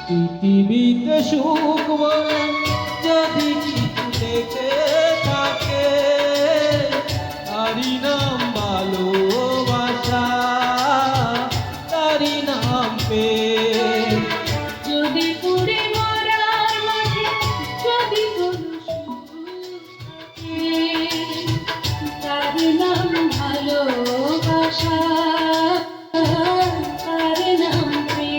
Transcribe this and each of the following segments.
পৃথিবীতে সুখ বলে যদি কিছু থেকে থাকে, তারি নাম ভালোবাসা, তারি নাম প্রেম। যদি পুড়ে মরার মাঝে যদি কোনো সুখ থাকে, তার নাম ভালোবাসা, তার নাম প্রেম।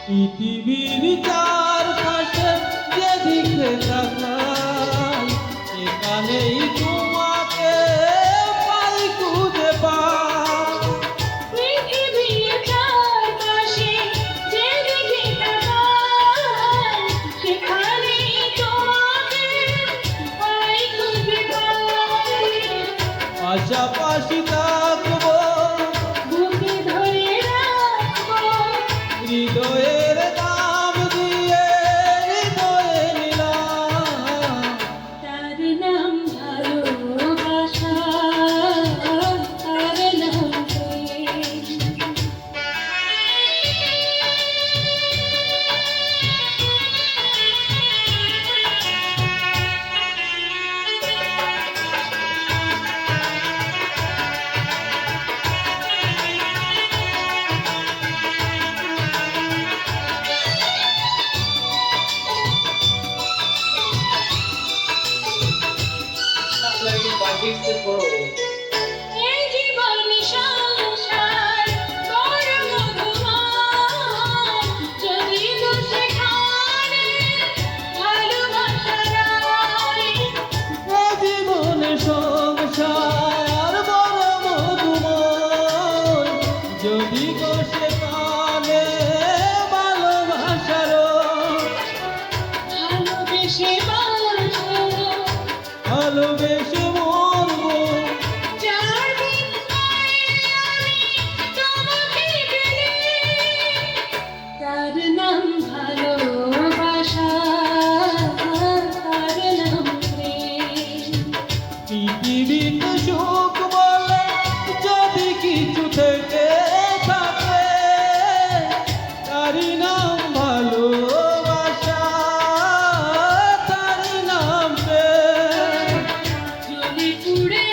পৃথিবীর চারপাশে যেদিকে তাকাই, সেখানেই তোমাকে পাই, খুঁজে পাই। পৃথিবীর চারপাশে যেদিকে তাকাই, সেখানেই তোমাকে পাই, খুঁজে পাই। পাশাপাশি থাকবো, বুকে ধরে রাখবো, হৃদয়ের নাম দিয়ে হৃদয়ে নিলাম। তার নাম ভালোবাসা, তার নাম প্রেম। এই জীবন সংসার বড় মধুময়, যদি তো সেখানে ভালোবাসা রয়। এ জীবনে সংসার বড় মধুময়, যদি গো সেখানে ভালোবাসার, ভালোবেসে বাঁচবো, ভালোবেসে মরবো। যার বিনিময়ে আমি তোমাকে পেলে, তার নাম ভালোবাসা, তার নাম প্রেম। পৃথিবীতে সুখ বলে যদি কিছু থেকে থাকে, তারি নাম ভালোবাসা, তারি নাম প্রেম। যদি পুড়ে